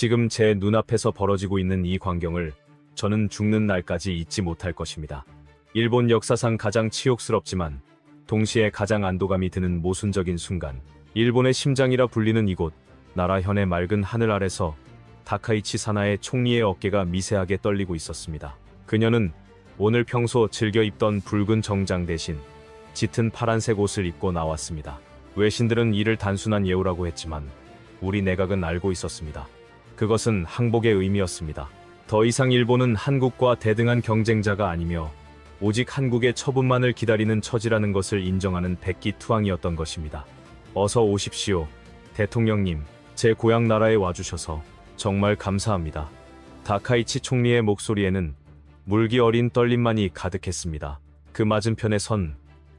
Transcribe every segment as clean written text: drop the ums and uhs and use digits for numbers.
지금 제 눈앞에서 벌어지고 있는 이 광경을 저는 죽는 날까지 잊지 못할 것입니다. 일본 역사상 가장 치욕스럽지만 동시에 가장 안도감이 드는 모순적인 순간, 일본의 심장이라 불리는 이곳 나라현의 맑은 하늘 아래서 다카이치 사나의 총리의 어깨가 미세하게 떨리고 있었습니다. 그녀는 오늘 평소 즐겨 입던 붉은 정장 대신 짙은 파란색 옷을 입고 나왔습니다. 외신들은 이를 단순한 예우라고 했지만 우리 내각은 알고 있었습니다. 그것은 항복의 의미였습니다. 더 이상 일본은 한국과 대등한 경쟁자가 아니며 오직 한국의 처분만을 기다리는 처지라는 것을 인정하는 백기투항이었던 것입니다. 어서 오십시오. 대통령님, 제 고향 나라에 와주셔서 정말 감사합니다. 다카이치 총리의 목소리에는 물기 어린 떨림만이 가득했습니다. 그 맞은편에 선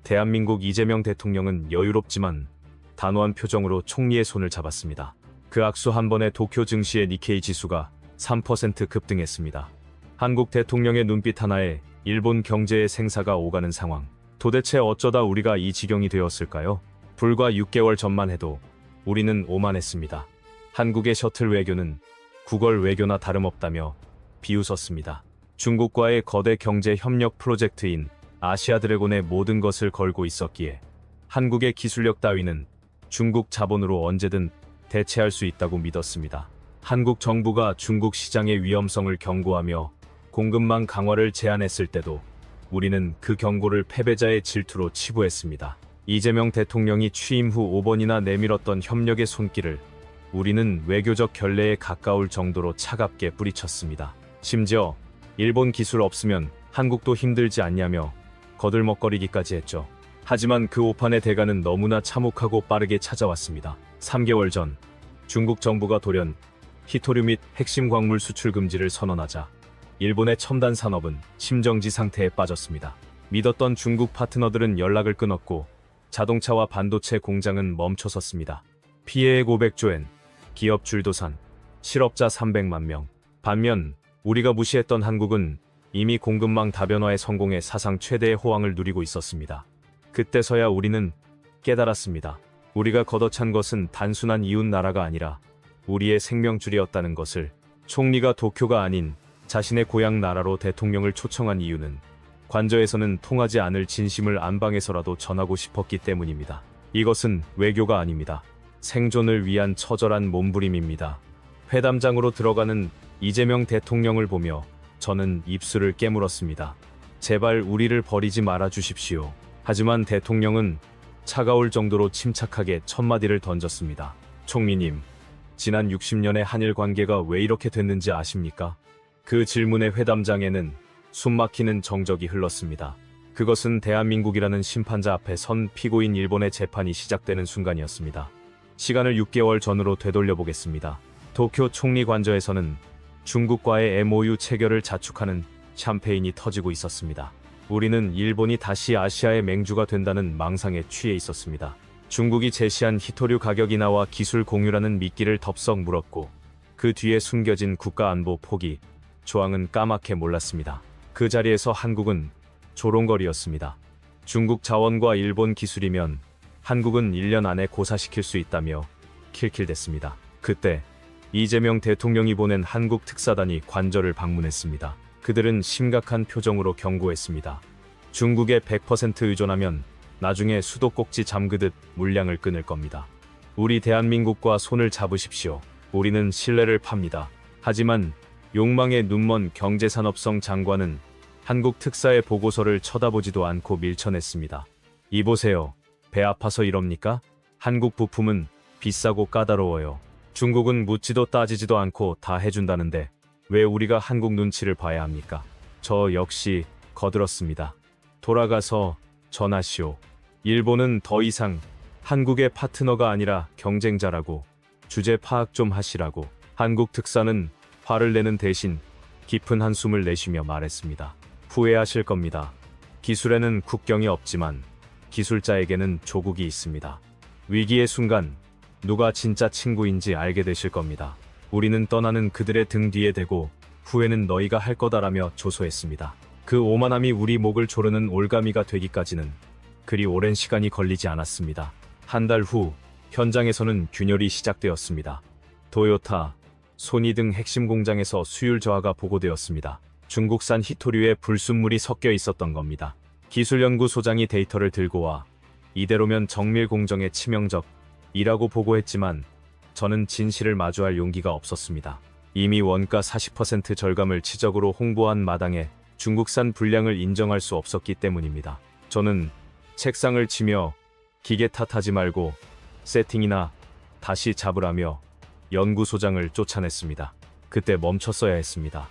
대한민국 이재명 대통령은 여유롭지만 단호한 표정으로 총리의 손을 잡았습니다. 그 악수 한 번에 도쿄 증시의 니케이 지수가 3% 급등했습니다. 한국 대통령의 눈빛 하나에 일본 경제의 생사가 오가는 상황. 도대체 어쩌다 우리가 이 지경이 되었을까요? 불과 6개월 전만 해도 우리는 오만했습니다. 한국의 셔틀 외교는 구걸 외교나 다름없다며 비웃었습니다. 중국과의 거대 경제 협력 프로젝트인 아시아 드래곤의 모든 것을 걸고 있었기에 한국의 기술력 따위는 중국 자본으로 언제든 대체할 수 있다고 믿었습니다. 한국 정부가 중국 시장의 위험성을 경고하며 공급망 강화를 제안했을 때도 우리는 그 경고를 패배자의 질투로 치부했습니다. 이재명 대통령이 취임 후 5번이나 내밀었던 협력의 손길을 우리는 외교적 결례에 가까울 정도로 차갑게 뿌리쳤습니다. 심지어 일본 기술 없으면 한국도 힘들지 않냐며 거들먹거리기까지 했죠. 하지만 그 오판의 대가는 너무나 참혹하고 빠르게 찾아왔습니다. 3개월 전 중국 정부가 돌연 히토류 및 핵심 광물 수출 금지를 선언하자 일본의 첨단 산업은 심정지 상태에 빠졌습니다. 믿었던 중국 파트너들은 연락을 끊었고 자동차와 반도체 공장은 멈춰섰습니다. 피해액 500조엔, 기업 줄도산, 실업자 300만 명. 반면 우리가 무시했던 한국은 이미 공급망 다변화의 성공에 사상 최대의 호황을 누리고 있었습니다. 그때서야 우리는 깨달았습니다. 우리가 걷어찬 것은 단순한 이웃 나라가 아니라 우리의 생명줄이었다는 것을. 총리가 도쿄가 아닌 자신의 고향 나라로 대통령을 초청한 이유는 관저에서는 통하지 않을 진심을 안방에서라도 전하고 싶었기 때문입니다. 이것은 외교가 아닙니다. 생존을 위한 처절한 몸부림입니다. 회담장으로 들어가는 이재명 대통령을 보며 저는 입술을 깨물었습니다. 제발 우리를 버리지 말아 주십시오. 하지만 대통령은 차가울 정도로 침착하게 첫마디를 던졌습니다. 총리님, 지난 60년의 한일 관계가 왜 이렇게 됐는지 아십니까? 그 질문의 회담장에는 숨막히는 정적이 흘렀습니다. 그것은 대한민국이라는 심판자 앞에 선 피고인 일본의 재판이 시작되는 순간이었습니다. 시간을 6개월 전으로 되돌려 보겠습니다. 도쿄 총리 관저에서는 중국과의 MOU 체결을 자축하는 샴페인이 터지고 있었습니다. 우리는 일본이 다시 아시아의 맹주가 된다는 망상에 취해 있었습니다. 중국이 제시한 히토류 가격 인하와 기술 공유라는 미끼를 덥석 물었고 그 뒤에 숨겨진 국가안보 포기, 조항은 까맣게 몰랐습니다. 그 자리에서 한국은 조롱거리였습니다. 중국 자원과 일본 기술이면 한국은 1년 안에 고사시킬 수 있다며 킬킬댔습니다. 그때 이재명 대통령이 보낸 한국 특사단이 관저를 방문했습니다. 그들은 심각한 표정으로 경고했습니다. 중국에 100% 의존하면 나중에 수도꼭지 잠그듯 물량을 끊을 겁니다. 우리 대한민국과 손을 잡으십시오. 우리는 신뢰를 팝니다. 하지만 욕망의 눈먼 경제산업성 장관은 한국 특사의 보고서를 쳐다보지도 않고 밀쳐냈습니다. 이보세요. 배 아파서 이럽니까? 한국 부품은 비싸고 까다로워요. 중국은 묻지도 따지지도 않고 다 해준다는데 왜 우리가 한국 눈치를 봐야 합니까? 저 역시 거들었습니다. 돌아가서 전하시오. 일본은 더 이상 한국의 파트너가 아니라 경쟁자라고. 주제 파악 좀 하시라고. 한국 특사는 화를 내는 대신 깊은 한숨을 내쉬며 말했습니다. 후회하실 겁니다. 기술에는 국경이 없지만 기술자에게는 조국이 있습니다. 위기의 순간 누가 진짜 친구인지 알게 되실 겁니다. 우리는 떠나는 그들의 등 뒤에 대고 후회는 너희가 할 거다라며 조소했습니다. 그 오만함이 우리 목을 조르는 올가미가 되기까지는 그리 오랜 시간이 걸리지 않았습니다. 한 달 후 현장에서는 균열이 시작되었습니다. 도요타, 소니 등 핵심 공장에서 수율 저하가 보고되었습니다. 중국산 히토류에 불순물이 섞여 있었던 겁니다. 기술연구소장이 데이터를 들고 와 이대로면 정밀 공정에 치명적이라고 보고했지만 저는 진실을 마주할 용기가 없었습니다. 이미 원가 40% 절감을 치적으로 홍보한 마당에 중국산 불량을 인정할 수 없었기 때문입니다. 저는 책상을 치며 기계 탓하지 말고 세팅이나 다시 잡으라며 연구소장을 쫓아냈습니다. 그때 멈췄어야 했습니다.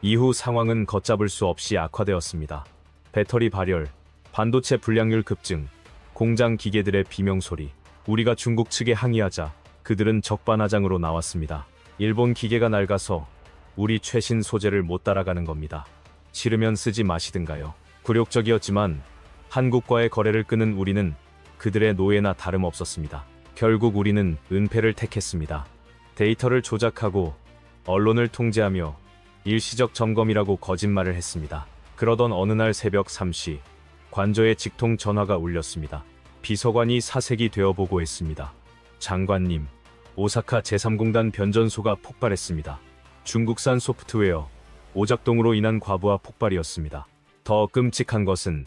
이후 상황은 걷잡을 수 없이 악화되었습니다. 배터리 발열, 반도체 불량률 급증, 공장 기계들의 비명소리. 우리가 중국 측에 항의하자 그들은 적반하장으로 나왔습니다. 일본 기계가 낡아서 우리 최신 소재를 못 따라가는 겁니다. 싫으면 쓰지 마시든가요. 굴욕적이었지만 한국과의 거래를 끊은 우리는 그들의 노예나 다름없었습니다. 결국 우리는 은폐를 택했습니다. 데이터를 조작하고 언론을 통제하며 일시적 점검이라고 거짓말을 했습니다. 그러던 어느 날 새벽 3시 관저에 직통 전화가 울렸습니다. 비서관이 사색이 되어 보고했습니다. 장관님, 오사카 제3공단 변전소가 폭발했습니다. 중국산 소프트웨어 오작동으로 인한 과부하 폭발이었습니다. 더 끔찍한 것은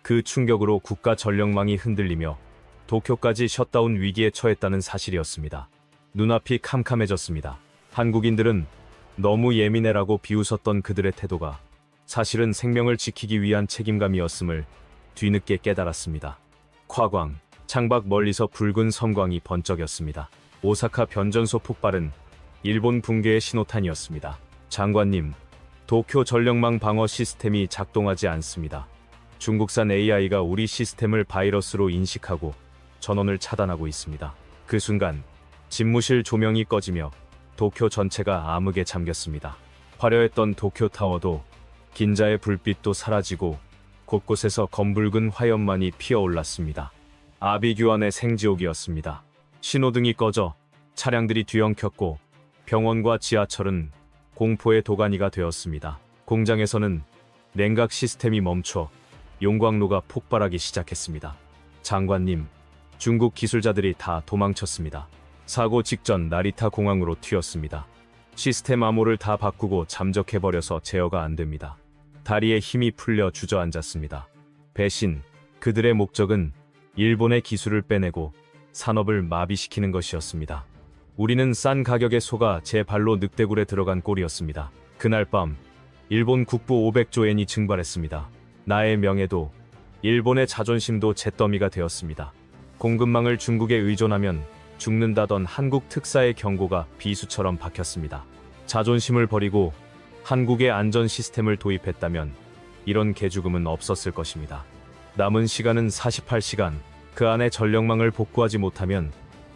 그 충격으로 국가 전력망이 흔들리며 도쿄까지 셧다운 위기에 처했다는 사실이었습니다. 눈앞이 캄캄해졌습니다. 한국인들은 너무 예민해라고 비웃었던 그들의 태도가 사실은 생명을 지키기 위한 책임감이었음을 뒤늦게 깨달았습니다. 화광, 창밖 멀리서 붉은 섬광이 번쩍였습니다. 오사카 변전소 폭발은 일본 붕괴의 신호탄이었습니다. 장관님, 도쿄 전력망 방어 시스템이 작동하지 않습니다. 중국산 AI가 우리 시스템을 바이러스로 인식하고 전원을 차단하고 있습니다. 그 순간 집무실 조명이 꺼지며 도쿄 전체가 암흑에 잠겼습니다. 화려했던 도쿄타워도 긴자의 불빛도 사라지고 곳곳에서 검붉은 화염만이 피어올랐습니다. 아비규환의 생지옥이었습니다. 신호등이 꺼져 차량들이 뒤엉켰고 병원과 지하철은 공포의 도가니가 되었습니다. 공장에서는 냉각 시스템이 멈춰 용광로가 폭발하기 시작했습니다. 장관님, 중국 기술자들이 다 도망쳤습니다. 사고 직전 나리타 공항으로 튀었습니다. 시스템 암호를 다 바꾸고 잠적해버려서 제어가 안 됩니다. 다리에 힘이 풀려 주저앉았습니다. 배신, 그들의 목적은 일본의 기술을 빼내고 산업을 마비시키는 것이었습니다. 우리는 싼 가격에 속아 제 발로 늑대굴에 들어간 꼴이었습니다. 그날 밤 일본 국부 500조 엔이 증발했습니다. 나의 명예도 일본의 자존심도 잿더미가 되었습니다. 공급망을 중국에 의존하면 죽는다던 한국 특사의 경고가 비수처럼 박혔습니다. 자존심을 버리고 한국의 안전 시스템을 도입했다면 이런 개죽음은 없었을 것입니다. 남은 시간은 48시간, 그 안에 전력망을 복구하지 못하면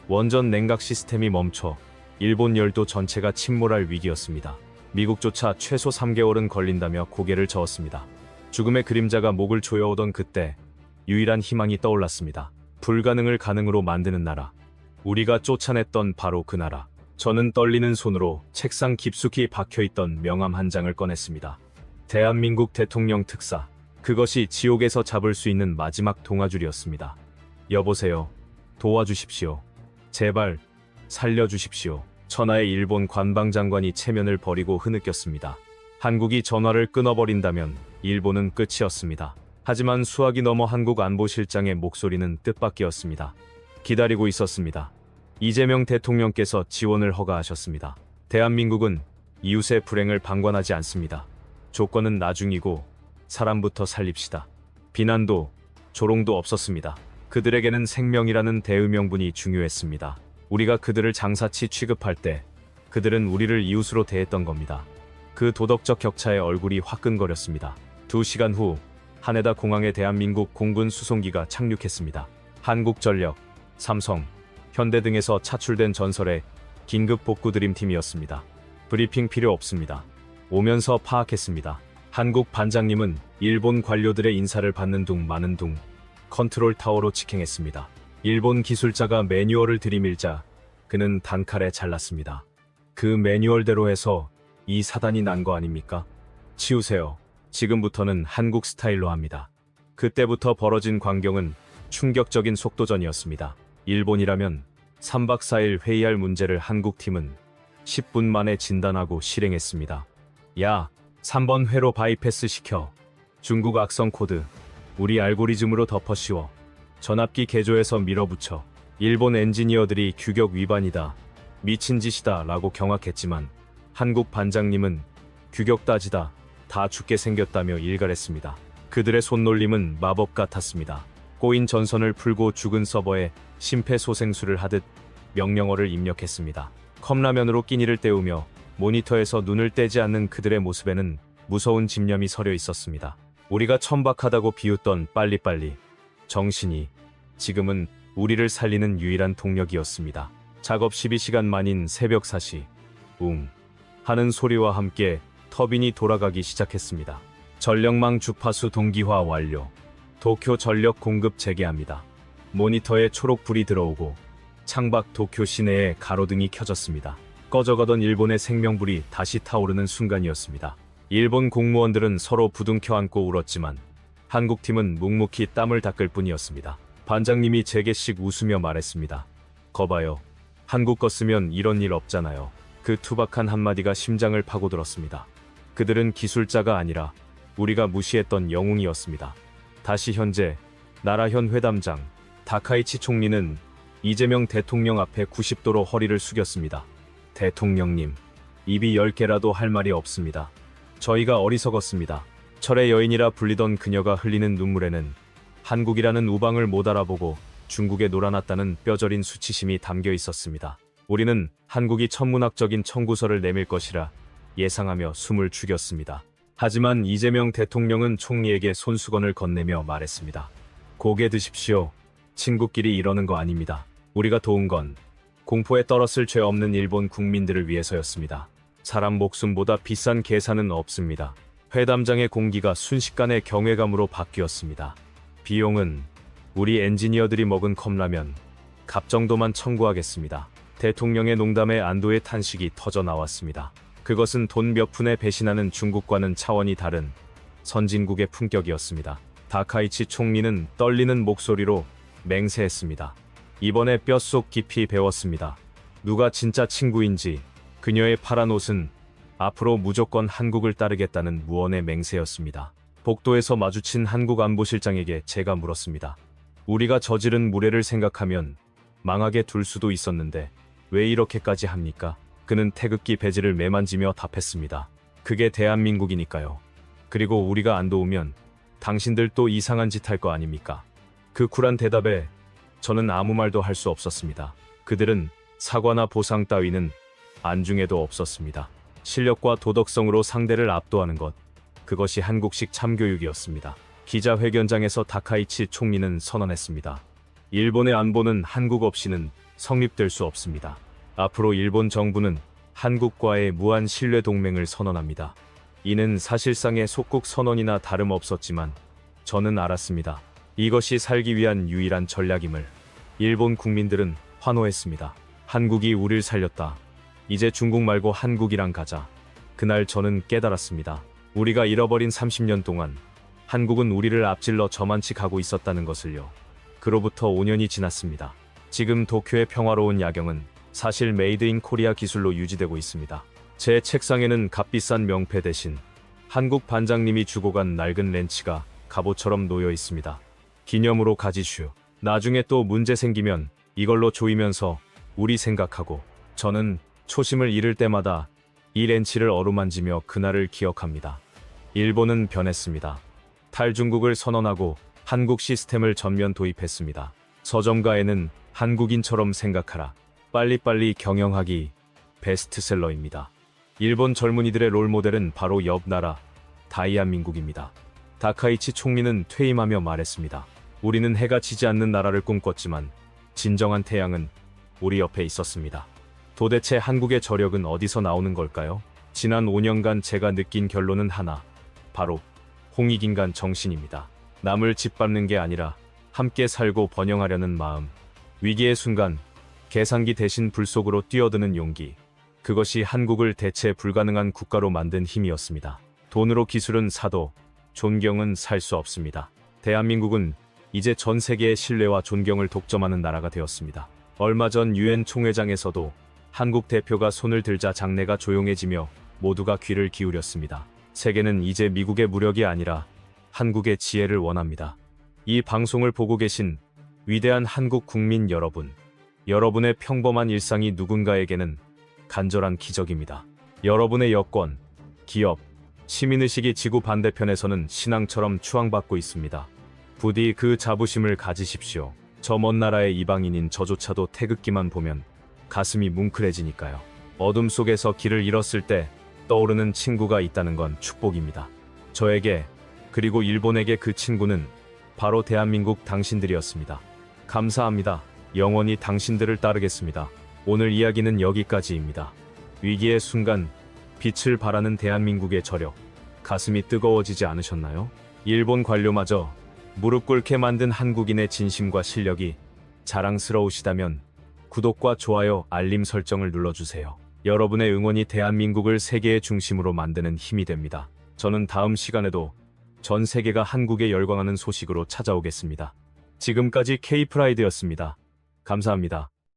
원전 냉각 시스템이 멈춰 일본 열도 전체가 침몰할 위기였습니다. 미국조차 최소 3개월은 걸린다며 고개를 저었습니다. 죽음의 그림자가 목을 조여오던 그때 유일한 희망이 떠올랐습니다. 불가능을 가능으로 만드는 나라. 우리가 쫓아냈던 바로 그 나라. 저는 떨리는 손으로 책상 깊숙이 박혀있던 명함 한 장을 꺼냈습니다. 대한민국 대통령 특사. 그것이 지옥에서 잡을 수 있는 마지막 동아줄이었습니다. 여보세요. 도와주십시오. 제발 살려주십시오. 천하의 일본 관방장관이 체면을 버리고 흐느꼈습니다. 한국이 전화를 끊어버린다면 일본은 끝이었습니다. 하지만 수학이 넘어 한국 안보실장의 목소리는 뜻밖이었습니다. 기다리고 있었습니다. 이재명 대통령께서 지원을 허가하셨습니다. 대한민국은 이웃의 불행을 방관하지 않습니다. 조건은 나중이고 사람부터 살립시다. 비난도 조롱도 없었습니다. 그들에게는 생명이라는 대의명분이 중요했습니다. 우리가 그들을 장사치 취급할 때 그들은 우리를 이웃으로 대했던 겁니다. 그 도덕적 격차에 얼굴이 화끈거렸습니다. 2시간 후 하네다 공항에 대한민국 공군 수송기가 착륙했습니다. 한국전력, 삼성, 현대 등에서 차출된 전설의 긴급 복구 드림팀이었습니다. 브리핑 필요 없습니다. 오면서 파악했습니다. 한국 반장님은 일본 관료들의 인사를 받는 둥 마는 둥 컨트롤 타워로 직행했습니다. 일본 기술자가 매뉴얼을 들이밀자 그는 단칼에 잘랐습니다. 그 매뉴얼대로 해서 이 사단이 난 거 아닙니까? 치우세요. 지금부터는 한국 스타일로 합니다. 그때부터 벌어진 광경은 충격적인 속도전이었습니다. 일본이라면 3박 4일 회의할 문제를 한국팀은 10분 만에 진단하고 실행했습니다. 야, 3번 회로 바이패스 시켜. 중국 악성 코드. 우리 알고리즘으로 덮어 씌워. 전압기 개조해서 밀어붙여. 일본 엔지니어들이 규격 위반이다. 미친 짓이다 라고 경악했지만 한국 반장님은 규격 따지다. 다 죽게 생겼다며 일갈했습니다. 그들의 손놀림은 마법 같았습니다. 꼬인 전선을 풀고 죽은 서버에 심폐소생술을 하듯 명령어를 입력했습니다. 컵라면으로 끼니를 때우며 모니터에서 눈을 떼지 않는 그들의 모습에는 무서운 집념이 서려 있었습니다. 우리가 천박하다고 비웃던 빨리빨리 정신이 지금은 우리를 살리는 유일한 동력이었습니다. 작업 12시간 만인 새벽 4시 웅 하는 소리와 함께 터빈이 돌아가기 시작했습니다. 전력망 주파수 동기화 완료. 도쿄 전력 공급 재개합니다. 모니터에 초록불이 들어오고 창밖 도쿄 시내에 가로등이 켜졌습니다. 꺼져가던 일본의 생명불이 다시 타오르는 순간이었습니다. 일본 공무원들은 서로 부둥켜 안고 울었지만 한국팀은 묵묵히 땀을 닦을 뿐이었습니다. 반장님이 제게씩 웃으며 말했습니다. 거봐요. 한국 거 쓰면 이런 일 없잖아요. 그 투박한 한마디가 심장을 파고들었습니다. 그들은 기술자가 아니라 우리가 무시했던 영웅이었습니다. 다시 현재 나라현 회담장 다카이치 총리는 이재명 대통령 앞에 90도로 허리를 숙였습니다. 대통령님, 입이 10개라도 할 말이 없습니다. 저희가 어리석었습니다. 철의 여인이라 불리던 그녀가 흘리는 눈물에는 한국이라는 우방을 못 알아보고 중국에 놀아났다는 뼈저린 수치심이 담겨 있었습니다. 우리는 한국이 천문학적인 청구서를 내밀 것이라 예상하며 숨을 죽였습니다. 하지만 이재명 대통령은 총리에게 손수건을 건네며 말했습니다. 고개 드십시오. 친구끼리 이러는 거 아닙니다. 우리가 도운 건 공포에 떨었을 죄 없는 일본 국민들을 위해서였습니다. 사람 목숨보다 비싼 계산은 없습니다. 회담장의 공기가 순식간에 경외감으로 바뀌었습니다. 비용은 우리 엔지니어들이 먹은 컵라면 값 정도만 청구하겠습니다. 대통령의 농담에 안도의 탄식이 터져 나왔습니다. 그것은 돈 몇 푼에 배신하는 중국과는 차원이 다른 선진국의 품격이었습니다. 다카이치 총리는 떨리는 목소리로 맹세했습니다. 이번에 뼛속 깊이 배웠습니다. 누가 진짜 친구인지. 그녀의 파란 옷은 앞으로 무조건 한국을 따르겠다는 무언의 맹세였습니다. 복도에서 마주친 한국 안보실장에게 제가 물었습니다. 우리가 저지른 무례를 생각하면 망하게 둘 수도 있었는데 왜 이렇게까지 합니까? 그는 태극기 배지를 매만지며 답했습니다. 그게 대한민국이니까요. 그리고 우리가 안 도우면 당신들 또 이상한 짓 할 거 아닙니까? 그 쿨한 대답에 저는 아무 말도 할 수 없었습니다. 그들은 사과나 보상 따위는 안중에도 없었습니다. 실력과 도덕성으로 상대를 압도하는 것, 그것이 한국식 참교육이었습니다. 기자회견장에서 다카이치 총리는 선언했습니다. 일본의 안보는 한국 없이는 성립될 수 없습니다. 앞으로 일본 정부는 한국과의 무한 신뢰 동맹을 선언합니다. 이는 사실상의 속국 선언이나 다름없었지만 저는 알았습니다. 이것이 살기 위한 유일한 전략임을. 일본 국민들은 환호했습니다. 한국이 우릴 살렸다. 이제 중국 말고 한국이랑 가자. 그날 저는 깨달았습니다. 우리가 잃어버린 30년 동안 한국은 우리를 앞질러 저만치 가고 있었다는 것을요. 그로부터 5년이 지났습니다. 지금 도쿄의 평화로운 야경은 사실 메이드 인 코리아 기술로 유지되고 있습니다. 제 책상에는 값비싼 명패 대신 한국 반장님이 주고 간 낡은 렌치가 갑옷처럼 놓여 있습니다. 기념으로 가지슈. 나중에 또 문제 생기면 이걸로 조이면서 우리 생각하고. 저는 초심을 잃을 때마다 이 렌치를 어루만지며 그날을 기억합니다. 일본은 변했습니다. 탈중국을 선언하고 한국 시스템을 전면 도입했습니다. 서점가에는 한국인처럼 생각하라. 빨리빨리 경영하기 베스트셀러입니다. 일본 젊은이들의 롤모델은 바로 옆 나라 다이한민국입니다. 다카이치 총리는 퇴임하며 말했습니다. 우리는 해가 지지 않는 나라를 꿈꿨지만 진정한 태양은 우리 옆에 있었습니다. 도대체 한국의 저력은 어디서 나오는 걸까요? 지난 5년간 제가 느낀 결론은 하나. 바로 홍익인간 정신입니다. 남을 짓밟는 게 아니라 함께 살고 번영하려는 마음. 위기의 순간 계산기 대신 불 속으로 뛰어드는 용기. 그것이 한국을 대체 불가능한 국가로 만든 힘이었습니다. 돈으로 기술은 사도, 존경은 살 수 없습니다. 대한민국은 이제 전 세계의 신뢰와 존경을 독점하는 나라가 되었습니다. 얼마 전 유엔 총회장에서도 한국 대표가 손을 들자 장내가 조용해지며 모두가 귀를 기울였습니다. 세계는 이제 미국의 무력이 아니라 한국의 지혜를 원합니다. 이 방송을 보고 계신 위대한 한국 국민 여러분, 여러분의 평범한 일상이 누군가에게는 간절한 기적입니다. 여러분의 여권, 기업, 시민의식이 지구 반대편에서는 신앙처럼 추앙받고 있습니다. 부디 그 자부심을 가지십시오. 저 먼 나라의 이방인인 저조차도 태극기만 보면 가슴이 뭉클해지니까요. 어둠 속에서 길을 잃었을 때 떠오르는 친구가 있다는 건 축복입니다. 저에게, 그리고 일본에게 그 친구는 바로 대한민국 당신들이었습니다. 감사합니다. 영원히 당신들을 따르겠습니다. 오늘 이야기는 여기까지입니다. 위기의 순간 빛을 발하는 대한민국의 저력, 가슴이 뜨거워지지 않으셨나요? 일본 관료마저 무릎 꿇게 만든 한국인의 진심과 실력이 자랑스러우시다면 구독과 좋아요, 알림 설정을 눌러주세요. 여러분의 응원이 대한민국을 세계의 중심으로 만드는 힘이 됩니다. 저는 다음 시간에도 전 세계가 한국에 열광하는 소식으로 찾아오겠습니다. 지금까지 K프라이드였습니다. 감사합니다.